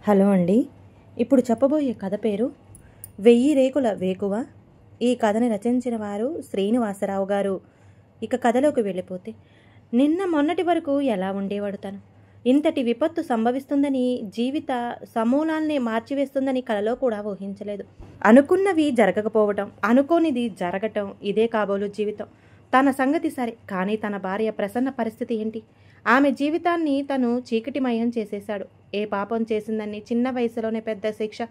Hello అండి. ఇప్పుడు చెప్పబోయే కథ పేరు 1000 రేకుల వేకువ. ఈ కథని రచించిన వారు శ్రీనివాసరావు గారు. ఇక కథలోకి వెళ్ళిపోతే, నిన్న మొన్నటి వరకు ఎలా ఉండేవాడు తను. ఇంతటి విపత్తు సంభవిస్తుందని, జీవిత సమూలాల్ని మార్చివేస్తుందని కలలో కూడా ఊహించలేదు. అనుకున్నవి జరగకపోవటం, అనుకోనిది జరగటం, ఇదే కాబోలు జీవితం. తన సంగతి సరే, కానీ తన భార్య ప్రసన్న పరిస్థితి ఏంటి? ఆమె జీవితాన్ని తను చీకటిమయం చేసేశాడు. ఏ పాపం చేసిందని చిన్న వయసులోనే పెద్ద శిక్ష.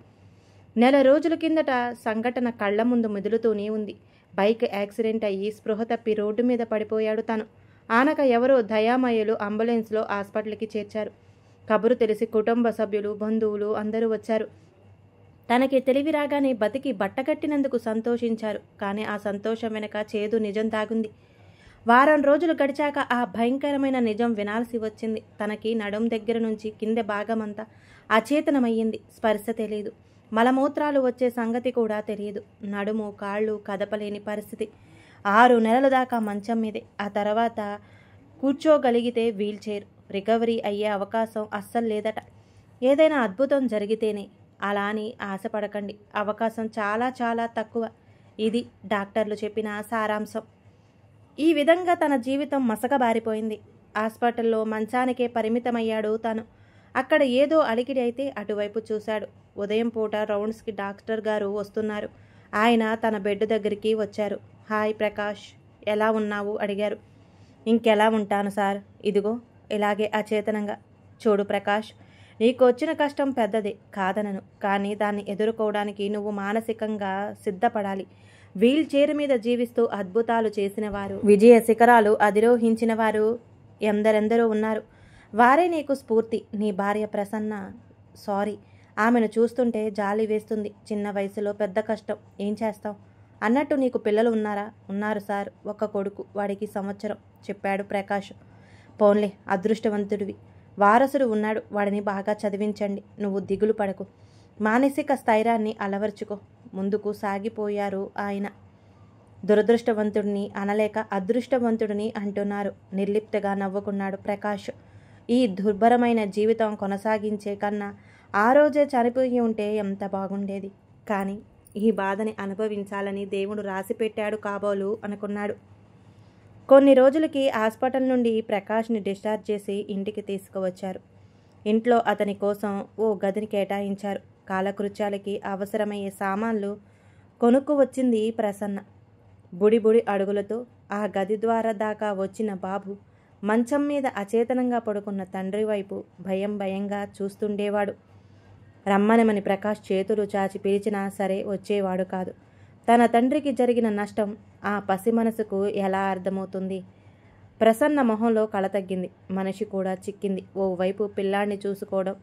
నెల రోజుల కిందట సంఘటన కళ్ల ముందు మెదులుతూనే ఉంది. బైక్ యాక్సిడెంట్ అయ్యి స్పృహ తప్పి రోడ్డు మీద పడిపోయాడు తను. ఆనక ఎవరో దయామయులు అంబులెన్స్లో హాస్పిటల్కి చేర్చారు. కబురు తెలిసి కుటుంబ సభ్యులు, బంధువులు అందరూ వచ్చారు. తనకి తెలివి రాగానే బతికి బట్టకట్టినందుకు సంతోషించారు. కానీ ఆ సంతోషం వెనక చేదు నిజం దాగుంది. వారం రోజులు గడిచాక ఆ భయంకరమైన నిజం వినాల్సి వచ్చింది. తనకి నడుం దగ్గర నుంచి కింద భాగమంతా అచేతనమయ్యింది. స్పర్శ తెలియదు. మలమూత్రాలు వచ్చే సంగతి కూడా తెలియదు. నడుము, కాళ్ళు కదపలేని పరిస్థితి. 6 నెలల దాకా మంచం మీదే. ఆ తర్వాత కూర్చోగలిగితే వీల్ చైర్. రికవరీ అయ్యే అవకాశం అస్సలు లేదట. ఏదైనా అద్భుతం జరిగితేనే. అలా అని ఆశపడకండి. అవకాశం చాలా చాలా తక్కువ. ఇది డాక్టర్లు చెప్పిన సారాంశం. ఈ విధంగా తన జీవితం మసకబారిపోయింది. హాస్పిటల్లో మంచానికే పరిమితమయ్యాడు తను. అక్కడ ఏదో అలికిడి అయితే అటువైపు చూశాడు. ఉదయం పూట రౌండ్స్కి డాక్టర్ గారు వస్తున్నారు. ఆయన తన బెడ్ దగ్గరికి వచ్చారు. హాయ్ ప్రకాష్, ఎలా ఉన్నావు అడిగారు. ఇంకెలా ఉంటాను సార్, ఇదిగో ఇలాగే అచేతనంగా. చూడు ప్రకాష్, నీకు వచ్చిన కష్టం పెద్దదే కాదనను, కానీ దాన్ని ఎదుర్కోవడానికి నువ్వు మానసికంగా సిద్ధపడాలి. వీల్ చైర్ మీద జీవిస్తూ అద్భుతాలు చేసిన వారు, విజయ శిఖరాలు అధిరోహించిన వారు ఎందరెందరో ఉన్నారు. వారే నీకు స్ఫూర్తి. నీ భార్య ప్రసన్న, సారీ, ఆమెను చూస్తుంటే జాలి వేస్తుంది. చిన్న వయసులో పెద్ద కష్టం, ఏం చేస్తావు? అన్నట్టు నీకు పిల్లలు ఉన్నారా? ఉన్నారు సార్, ఒక కొడుకు, వాడికి సంవత్సరం, చెప్పాడు ప్రకాష్. పోన్లే, అదృష్టవంతుడివి. వారసుడు ఉన్నాడు, వాడిని బాగా చదివించండి. నువ్వు దిగులు పడకు. మానసిక స్థైర్యాన్ని అలవర్చుకో. ముందుకు సాగిపోయారు ఆయన. దురదృష్టవంతుడిని అనలేక అదృష్టవంతుడిని అంటున్నారు. నిర్లిప్తగా నవ్వుకున్నాడు ప్రకాష్. ఈ దుర్భరమైన జీవితం కొనసాగించే కన్నా ఆ రోజే చనిపోయి ఉంటే ఎంత బాగుండేది. కానీ ఈ బాధని అనుభవించాలని దేవుడు రాసిపెట్టాడు కాబోలు అనుకున్నాడు. కొన్ని రోజులకి హాస్పిటల్ నుండి ప్రకాష్ని డిశ్చార్జ్ చేసి ఇంటికి తీసుకువచ్చారు. ఇంట్లో అతని కోసం ఓ గదిని కేటాయించారు. కాలకృత్యాలకి అవసరమయ్యే సామాన్లు కొనుక్కు వచ్చింది ప్రసన్న. బుడి అడుగులతో ఆ గది ద్వారా దాకా వచ్చిన బాబు మంచం మీద అచేతనంగా పడుకున్న తండ్రి వైపు భయంగా చూస్తుండేవాడు. రమ్మనమని ప్రకాష్ చేతులు చాచి పిలిచినా సరే వచ్చేవాడు కాదు. తన తండ్రికి జరిగిన నష్టం ఆ పసి మనసుకు ఎలా అర్థమవుతుంది? ప్రసన్న మొహంలో కళ తగ్గింది. మనిషి కూడా చిక్కింది. ఓవైపు పిల్లాన్ని చూసుకోవడం,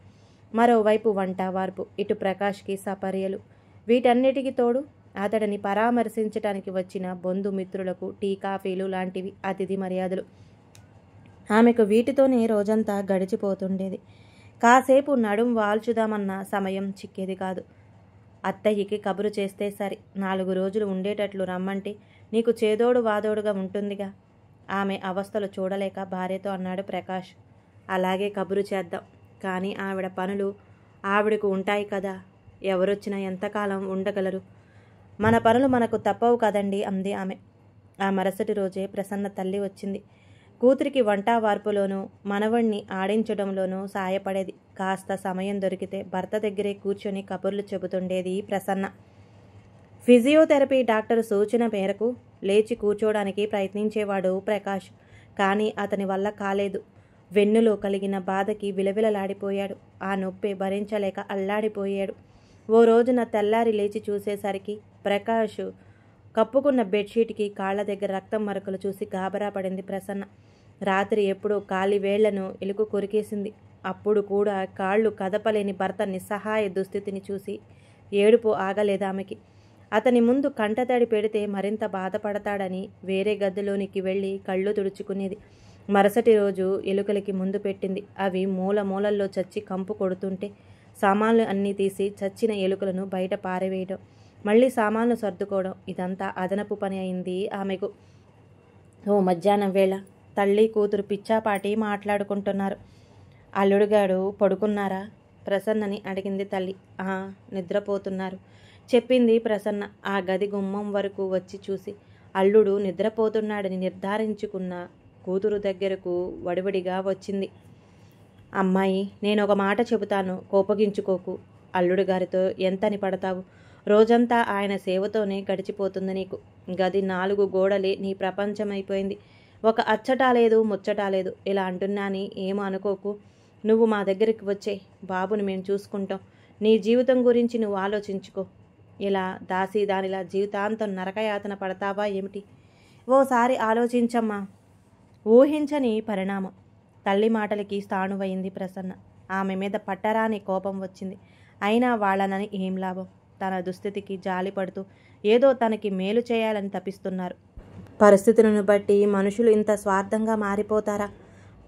మరోవైపు వంట వార్పు, ఇటు ప్రకాష్కి సపర్యలు. వీటన్నిటికీ తోడు అతడిని పరామర్శించటానికి వచ్చిన బంధుమిత్రులకు టీ కాఫీలు లాంటివి అతిథి మర్యాదలు. ఆమెకు వీటితోనే రోజంతా గడిచిపోతుండేది. కాసేపు నడుం వాల్చుదామన్న సమయం చిక్కేది కాదు. అత్తయ్యకి కబురు చేస్తే సరి, 4 రోజులు ఉండేటట్లు రమ్మంటే నీకు చేదోడు వాదోడుగా ఉంటుందిగా. ఆమె అవస్థలు చూడలేక భార్యతో అన్నాడు ప్రకాష్. అలాగే కబురు చేద్దాం, కానీ ఆవిడ పనులు ఆవిడకు ఉంటాయి కదా. ఎవరొచ్చినా ఎంతకాలం ఉండగలరు? మన పనులు మనకు తప్పవు కదండి అంది ఆమె. ఆ మరుసటి రోజే ప్రసన్న తల్లి వచ్చింది. కూతురికి వంట వార్పులోనూ మనవణ్ణి ఆడించడంలోనూ సాయపడేది. కాస్త సమయం దొరికితే భర్త దగ్గరే కూర్చొని కబుర్లు చెబుతుండేది ప్రసన్న. ఫిజియోథెరపీ డాక్టర్ సూచన మేరకు లేచి కూర్చోడానికి ప్రయత్నించేవాడు ప్రకాష్. కానీ అతని వల్ల కాలేదు. వెన్నులో కలిగిన బాధకి విలవిలలాడిపోయాడు. ఆ నొప్పి భరించలేక అల్లాడిపోయాడు. ఓ రోజున తెల్లారి లేచి చూసేసరికి ప్రకాష్ కప్పుకున్న బెడ్షీట్కి కాళ్ల దగ్గర రక్తం మరకలు చూసి గాబరా పడింది ప్రసన్న. రాత్రి ఎప్పుడో కాలి వేళ్లను ఎలుక కొరికేసింది. అప్పుడు కూడా కాళ్ళు కదపలేని భర్త నిస్సహాయ దుస్థితిని చూసి ఏడుపు ఆగలేదు ఆమెకి. అతని ముందు కంటతడి పెడితే మరింత బాధపడతాడని వేరే గదిలోనికి వెళ్ళి కళ్ళు తుడుచుకునేది. మరుసటి రోజు ఎలుకలకి ముందు పెట్టింది. అవి మూలల్లో చచ్చి కంపు కొడుతుంటే సామాన్లు అన్నీ తీసి చచ్చిన ఎలుకలను బయట పారవేయడం, మళ్ళీ సామాన్లు సర్దుకోవడం, ఇదంతా అదనపు పని అయింది ఆమెకు. ఓ మధ్యాహ్నం వేళ తల్లి కూతురు పిచ్చాపాటి మాట్లాడుకుంటున్నారు. అల్లుడుగాడు పడుకున్నారా? ప్రసన్నని అడిగింది తల్లి. నిద్రపోతున్నారు చెప్పింది ప్రసన్న. ఆ గది గుమ్మం వరకు వచ్చి చూసి అల్లుడు నిద్రపోతున్నాడని నిర్ధారించుకున్న కూతురు దగ్గరకు వడివడిగా వచ్చింది. అమ్మాయి, నేను ఒక మాట చెబుతాను, కోపగించుకోకు. అల్లుడు గారితో ఎంతని పడతావు? రోజంతా ఆయన సేవతోనే గడిచిపోతుంది నీకు. గది 4 గోడలే నీ ప్రపంచమైపోయింది. ఒక అచ్చటా లేదు, ముచ్చటా లేదు. ఇలా అంటున్నాని ఏమో అనుకోకు. నువ్వు మా దగ్గరికి వచ్చే, బాబుని మేము చూసుకుంటాం. నీ జీవితం గురించి నువ్వు ఆలోచించుకో. ఇలా దాసి దానిలా జీవితాంతం నరకయాతన పడతావా ఏమిటి? ఓసారి ఆలోచించమ్మా. ఊహించని పరిణామం. తల్లి మాటలకి స్థాణువైంది ప్రసన్న. ఆమె మీద పట్టరాని కోపం వచ్చింది. అయినా వాళ్ళనని ఏం లాభం? తన దుస్థితికి జాలి పడుతూ ఏదో తనకి మేలు చేయాలని తపిస్తున్నారు. పరిస్థితులను బట్టి మనుషులు ఇంత స్వార్థంగా మారిపోతారా?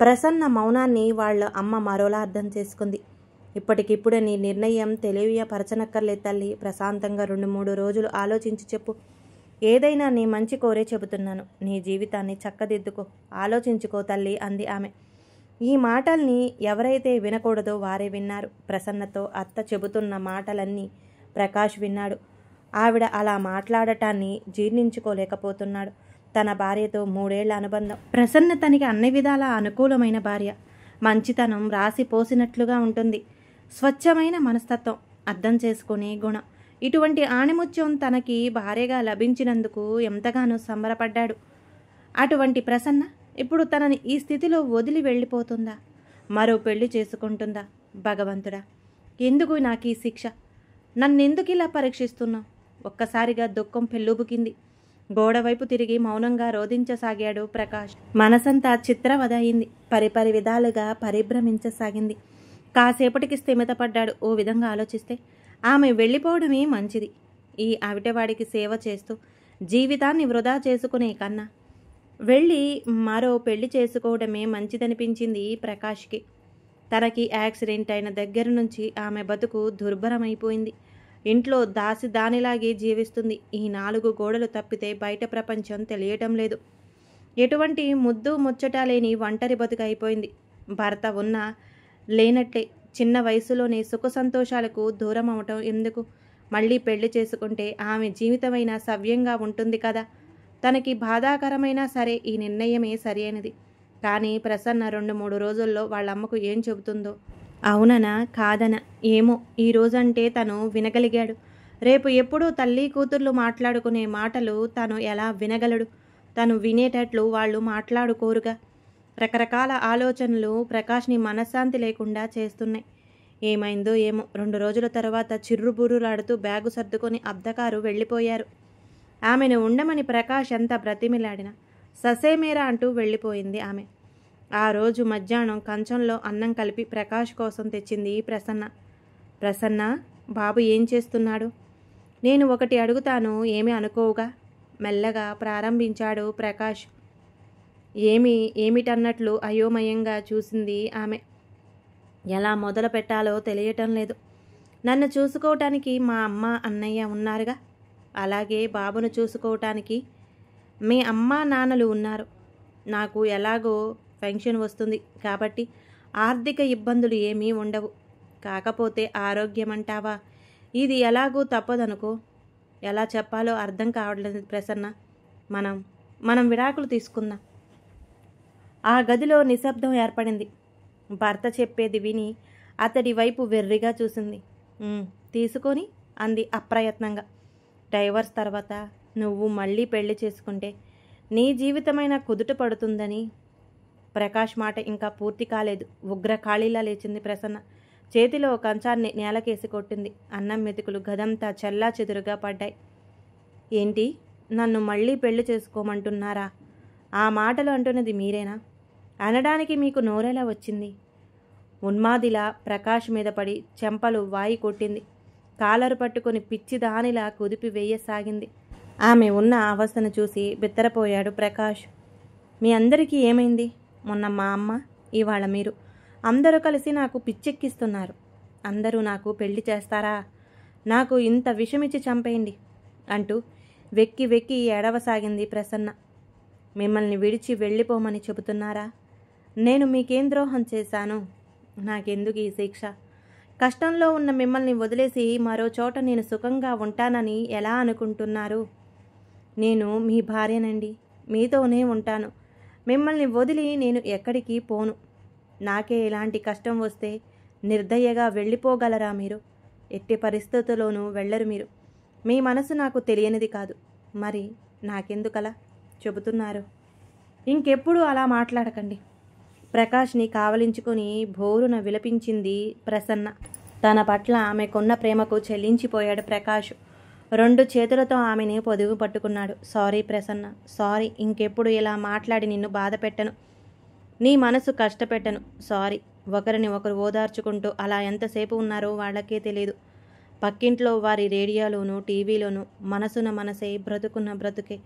ప్రసన్న మౌనాన్ని వాళ్ళ అమ్మ మరోలా అర్థం చేసుకుంది. ఇప్పటికిప్పుడే నీ నిర్ణయం తెలియపరచనక్కర్లేదు తల్లి. ప్రశాంతంగా 2-3 రోజులు ఆలోచించి చెప్పు. ఏదైనా నీ మంచి కోరే చెబుతున్నాను. నీ జీవితాన్ని చక్కదిద్దుకో, ఆలోచించుకో తల్లి అంది ఆమె. ఈ మాటల్ని ఎవరైతే వినకూడదో వారే విన్నారు. ప్రసన్నతో అత్త చెబుతున్న మాటలన్నీ ప్రకాష్ విన్నాడు. ఆవిడ అలా మాట్లాడటాన్ని జీర్ణించుకోలేకపోతున్నాడు. తన భార్యతో 3 ఏళ్ల అనుబంధం. ప్రసన్న తనకి అన్ని విధాలా అనుకూలమైన భార్య. మంచితనం రాసి పోసినట్లుగా ఉంటుంది. స్వచ్ఛమైన మనస్తత్వం, అర్థం చేసుకునే గుణం. ఇటువంటి ఆణిముత్యం తనకి భార్యగా లభించినందుకు ఎంతగానో సంబరపడ్డాడు. అటువంటి ప్రసన్న ఇప్పుడు తనని ఈ స్థితిలో వదిలి వెళ్ళిపోతుందా? మరో పెళ్లి చేసుకుంటుందా? భగవంతుడా, ఎందుకు నాకు ఈ శిక్ష? నన్నెందుకు ఇలా పరీక్షిస్తున్నావు? ఒక్కసారిగా దుఃఖం పెళ్ళుబుకింది. గోడవైపు తిరిగి మౌనంగా రోధించసాగాడు ప్రకాష్. మనసంతా చిత్రవద అయింది. పరిపరి విధాలుగా పరిభ్రమించసాగింది. కాసేపటికి స్థిమితపడ్డాడు. ఓ విధంగా ఆలోచిస్తే ఆమె వెళ్ళిపోవడమే మంచిది. ఈ అవిటవాడికి సేవ చేస్తూ జీవితాన్ని వృధా చేసుకునే కన్నా వెళ్ళి మరో పెళ్లి చేసుకోవడమే మంచిదనిపించింది ప్రకాష్కి. తనకి యాక్సిడెంట్ అయిన దగ్గర నుంచి ఆమె బతుకు దుర్భరమైపోయింది. ఇంట్లో దాసి దానిలాగే జీవిస్తుంది. ఈ 4 గోడలు తప్పితే బయట ప్రపంచం తెలియటం లేదు. ఎటువంటి ముద్దు ముచ్చట లేని ఒంటరి బతుకు అయిపోయింది. భర్త ఉన్నా లేనట్లే. చిన్న వయసులోనే సుఖ సంతోషాలకు దూరం అవటం ఎందుకు? మళ్ళీ పెళ్లి చేసుకుంటే ఆమె జీవితమైనా సవ్యంగా ఉంటుంది కదా. తనకి బాధాకరమైనా సరే ఈ నిర్ణయమే సరైనది. కానీ ప్రసన్న 2-3 రోజుల్లో వాళ్ళమ్మకు ఏం చెబుతుందో? అవుననా కాదనా ఏమో. ఈ రోజంటే తను వినగలిగాడు. రేపు ఎప్పుడూ తల్లి కూతుర్లు మాట్లాడుకునే మాటలు తను ఎలా వినగలడు? తను వినేటట్లు వాళ్ళు మాట్లాడుకోరుగా. రకరకాల ఆలోచనలు ప్రకాష్ని మనశ్శాంతి లేకుండా చేస్తున్నాయి. ఏమైందో ఏమో. 2 రోజుల తర్వాత చిర్రుబుర్రులాడుతూ బ్యాగు సర్దుకొని అద్దకారు వెళ్ళిపోయారు. ఆమెను ఉండమని ప్రకాష్ ఎంత బ్రతిమిలాడినా ససేమేరా అంటూ వెళ్ళిపోయింది ఆమె. ఆ రోజు మధ్యాహ్నం కంచంలో అన్నం కలిపి ప్రకాష్ కోసం తెచ్చింది ప్రసన్న. ప్రసన్న, బాబు ఏం చేస్తున్నాడు? నేను ఒకటి అడుగుతాను, ఏమీ అనుకోవుగా? మెల్లగా ప్రారంభించాడు ప్రకాష్. ఏమిటన్నట్లు అయోమయంగా చూసింది ఆమె. ఎలా మొదలు పెట్టాలో తెలియటం లేదు. నన్ను చూసుకోవటానికి మా అమ్మ అన్నయ్య ఉన్నారుగా, అలాగే బాబును చూసుకోవటానికి మీ అమ్మా నాన్నలు ఉన్నారు. నాకు ఎలాగో పెన్షన్ వస్తుంది కాబట్టి ఆర్థిక ఇబ్బందులు ఏమీ ఉండవు. కాకపోతే ఆరోగ్యం అంటావా, ఇది ఎలాగూ తప్పదనుకో. ఎలా చెప్పాలో అర్థం కావట్లేదు ప్రసన్న. మనం విడాకులు తీసుకుందాం. ఆ గదిలో నిశ్శబ్దం ఏర్పడింది. భర్త చెప్పేది విని అతడి వైపు వెర్రిగా చూసింది. తీసుకొని అంది అప్రయత్నంగా. డైవర్స్ తర్వాత నువ్వు మళ్ళీ పెళ్లి చేసుకుంటే నీ జీవితమైన కుదుట పడుతుందని. ప్రకాష్ మాట ఇంకా పూర్తి కాలేదు. ఉగ్ర ఖాళీలా లేచింది ప్రసన్న. చేతిలో కంచాన్ని నేలకేసి కొట్టింది. అన్నం మెతుకులు గదంతా చెల్లా చెదురుగా పడ్డాయి. ఏంటి, నన్ను మళ్ళీ పెళ్లి చేసుకోమంటున్నారా? ఆ మాటలు అంటున్నది మీరేనా? అనడానికి మీకు నోరెలా వచ్చింది? ఉన్మాదిలా ప్రకాష్ మీద పడి చెంపలు వాయి కొట్టింది. కాలరు పట్టుకుని పిచ్చి దానిలా కుదిపి వేయసాగింది. ఆమె ఉన్న అవస్థను చూసి బిత్తరపోయాడు ప్రకాష్. మీ అందరికీ ఏమైంది? మొన్న మా అమ్మ, ఇవాళ మీరు అందరూ కలిసి నాకు పిచ్చెక్కిస్తున్నారు. అందరూ నాకు పెళ్లి చేస్తారా? నాకు ఇంత విషమిచ్చి చంపేయండి అంటూ వెక్కి వెక్కి ఏడవసాగింది ప్రసన్న. మిమ్మల్ని విడిచి వెళ్ళిపోమని చెబుతున్నారా? నేను మీకేం ద్రోహం చేశాను? నాకెందుకు ఈ శిక్ష? కష్టంలో ఉన్న మిమ్మల్ని వదిలేసి మరో చోట నేను సుఖంగా ఉంటానని ఎలా అనుకుంటున్నారు? నేను మీ భార్యనండి, మీతోనే ఉంటాను. మిమ్మల్ని వదిలి నేను ఎక్కడికి పోను. నాకే ఇలాంటి కష్టం వస్తే నిర్దయగా వెళ్ళిపోగలరా మీరు? ఎట్టి పరిస్థితుల్లోనూ వెళ్ళరు మీరు. మీ మనసు నాకు తెలియనిది కాదు. మరి నాకెందుకలా చెబుతున్నారు? ఇంకెప్పుడు అలా మాట్లాడకండి. ప్రకాష్ని కావలించుకొని బోరున విలపించింది ప్రసన్న. తన పట్ల ఆమెకున్న ప్రేమకు చెల్లించిపోయాడు ప్రకాష్. 2 చేతులతో ఆమెని పొదుగు పట్టుకున్నాడు. Sorry Prasanna, sorry. ఇంకెప్పుడు ఇలా మాట్లాడి నిన్ను బాధ పెట్టను, నీ మనసు కష్టపెట్టను. సారీ. ఒకరిని ఒకరు ఓదార్చుకుంటూ అలా ఎంతసేపు ఉన్నారో వాళ్ళకే తెలియదు. పక్కింట్లో వారి రేడియోలోనూ టీవీలోనూ మనసున మనసే బ్రతుకున్న బ్రతుకే,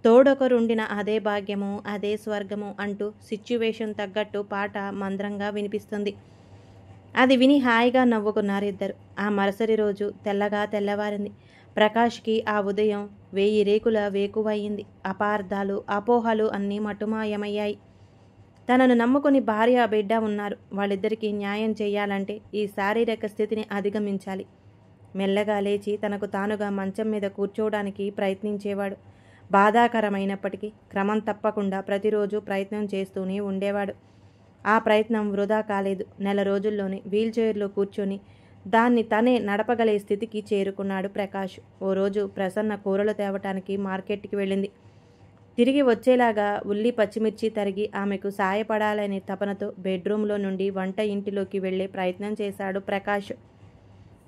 తోడొకరుండిన అదే భాగ్యము, అదే స్వర్గము అంటూ సిచ్యువేషన్ తగ్గట్టు పాట మంద్రంగా వినిపిస్తుంది. అది విని హాయిగా నవ్వుకున్నారు ఇద్దరు. ఆ మరుసటి రోజు తెల్లగా తెల్లవారింది. ప్రకాష్కి ఆ ఉదయం 1000 రేకుల వేకువయ్యింది. అపార్థాలు, అపోహలు అన్నీ మటుమాయమయ్యాయి. తనను నమ్ముకుని భార్య బిడ్డ ఉన్నారు. వాళ్ళిద్దరికీ న్యాయం చేయాలంటే ఈ శారీరక స్థితిని అధిగమించాలి. మెల్లగా లేచి తనకు తానుగా మంచం మీద కూర్చోవడానికి ప్రయత్నించేవాడు. బాధాకరమైనప్పటికీ క్రమం తప్పకుండా ప్రతిరోజు ప్రయత్నం చేస్తూనే ఉండేవాడు. ఆ ప్రయత్నం వృధా కాలేదు. నెల రోజుల్లోనే వీల్చైర్లో కూర్చొని దాన్ని తనే నడపగలే స్థితికి చేరుకున్నాడు ప్రకాష్. ఓ రోజు ప్రసన్న కూరలు తేవటానికి మార్కెట్కి వెళ్ళింది. తిరిగి వచ్చేలాగా ఉల్లి పచ్చిమిర్చి తరిగి ఆమెకు సాయపడాలనే తపనతో బెడ్రూమ్లో నుండి వంట ఇంటిలోకి వెళ్లే ప్రయత్నం చేశాడు ప్రకాష్.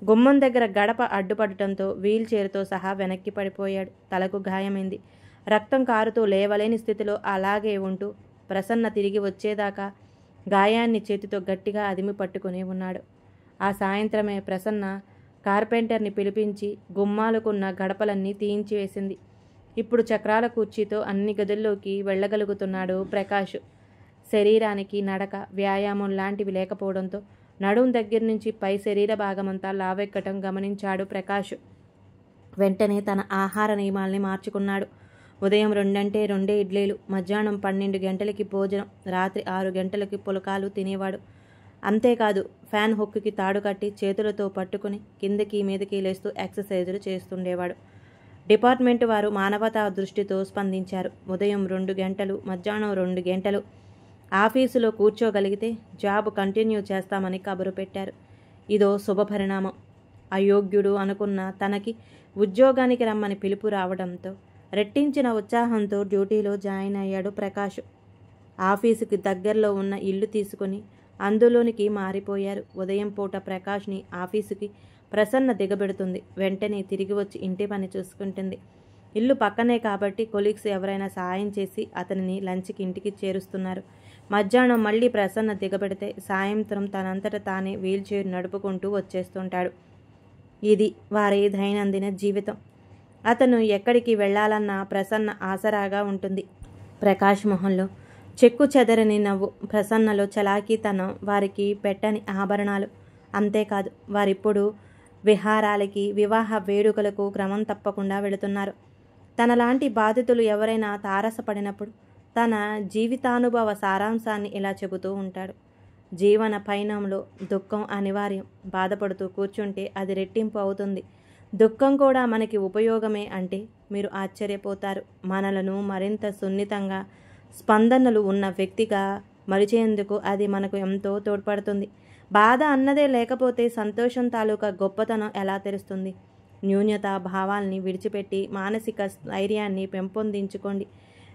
గుమ్మం దగ్గర గడప అడ్డుపడటంతో వీల్ చైర్తో సహా వెనక్కి పడిపోయాడు. తలకు గాయమైంది. రక్తం కారుతూ లేవలేని స్థితిలో అలాగే ఉంటూ ప్రసన్న తిరిగి వచ్చేదాకా గాయాన్ని చేతితో గట్టిగా అదిమి పట్టుకుని ఉన్నాడు. ఆ సాయంత్రమే ప్రసన్న కార్పెంటర్ని పిలిపించి గుమ్మాలకున్న గడపలన్నీ తీయించివేసింది. ఇప్పుడు చక్రాల కుర్చీతో అన్ని గదుల్లోకి వెళ్ళగలుగుతున్నాడు ప్రకాష్. శరీరానికి నడక, వ్యాయామం లాంటివి లేకపోవడంతో నడుం దగ్గర నుంచి పై శరీర భాగమంతా లావెక్కటం గమనించాడు ప్రకాష్. వెంటనే తన ఆహార నియమాల్ని మార్చుకున్నాడు. ఉదయం 2 అంటే 2 ఇడ్లీలు, మధ్యాహ్నం 12 గంటలకి భోజనం, రాత్రి 6 గంటలకి పులకాలు తినేవాడు. అంతేకాదు ఫ్యాన్ హుక్కి తాడు కట్టి చేతులతో పట్టుకుని కిందకి మీదకి లేస్తూ ఎక్సర్సైజులు చేస్తుండేవాడు. డిపార్ట్మెంట్ వారు మానవతా దృష్టితో స్పందించారు. ఉదయం 2 గంటలు, మధ్యాహ్నం 2 గంటలు ఆఫీసులో కూర్చోగలిగితే జాబ్ కంటిన్యూ చేస్తామని కబురు పెట్టారు. ఇదో శుభపరిణామం. అయోగ్యుడు అనుకున్న తనకి ఉద్యోగానికి రమ్మని పిలుపు రావడంతో రెట్టించిన ఉత్సాహంతో డ్యూటీలో జాయిన్ అయ్యాడు ప్రకాష్. ఆఫీసుకి దగ్గరలో ఉన్న ఇల్లు తీసుకుని అందులోనికి మారిపోయారు. ఉదయం పూట ప్రకాష్ని ఆఫీసుకి ప్రసన్న దిగబెడుతుంది. వెంటనే తిరిగి వచ్చి ఇంటి పని చూసుకుంటుంది. ఇల్లు పక్కనే కాబట్టి కొలీగ్స్ ఎవరైనా సహాయం చేసి అతనిని లంచ్కి ఇంటికి చేరుస్తున్నారు. మధ్యాహ్నం మళ్ళీ ప్రసన్న దిగబెడితే సాయంత్రం తనంతట తానే వీల్ చైర్ నడుపుకుంటూ వచ్చేస్తుంటాడు. ఇది వారి దైనందిన జీవితం. అతను ఎక్కడికి వెళ్ళాలన్నా ప్రసన్న ఆసరాగా ఉంటుంది. ప్రకాష్ మొహంలో చెక్కు చెదరని నవ్వు, ప్రసన్నలో చలాకీతనం, వారికి పెట్టని ఆభరణాలు. అంతేకాదు వారిప్పుడు విహారాలకి, వివాహ వేడుకలకు క్రమం తప్పకుండా వెళుతున్నారు. తనలాంటి బాధితులు ఎవరైనా తారసపడినప్పుడు తన జీవితానుభవ సారాంశాన్ని ఇలా చెబుతూ ఉంటాడు. జీవన పయనంలో దుఃఖం అనివార్యం. బాధపడుతూ కూర్చుంటే అది రెట్టింపు అవుతుంది. దుఃఖం కూడా మనకి ఉపయోగమే అంటే మీరు ఆశ్చర్యపోతారు. మనలను మరింత సున్నితంగా స్పందనలు ఉన్న వ్యక్తిగా మలిచేందుకు అది మనకు ఎంతో తోడ్పడుతుంది. బాధ అన్నదే లేకపోతే సంతోషం తాలూకా గొప్పతనం ఎలా తెలుస్తుంది? న్యూనతా భావాల్ని విడిచిపెట్టి మానసిక స్థైర్యాన్ని పెంపొందించుకోండి.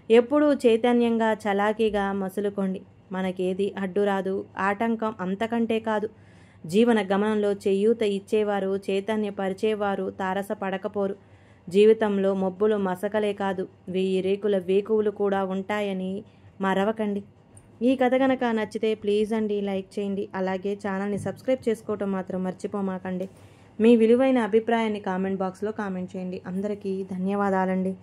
ఎప్పుడూ చైతన్యంగా, చలాకీగా మసులుకోండి. మనకేది అడ్డురాదు, ఆటంకం అంతకంటే కాదు. జీవన గమనంలో చేయూత ఇచ్చేవారు, చైతన్యపరిచేవారు తారసపడకపోరు. జీవితంలో మబ్బులు మసకలే కాదు, 1000 రేకుల వేకువలు కూడా ఉంటాయని మరవకండి. ఈ కథ కనుక నచ్చితే ప్లీజ్ అండి లైక్ చేయండి. అలాగే ఛానల్ని సబ్స్క్రైబ్ చేసుకోవటం మాత్రం మర్చిపోమాకండి. మీ విలువైన అభిప్రాయాన్ని కామెంట్ బాక్స్లో కామెంట్ చేయండి. అందరికీ ధన్యవాదాలండి.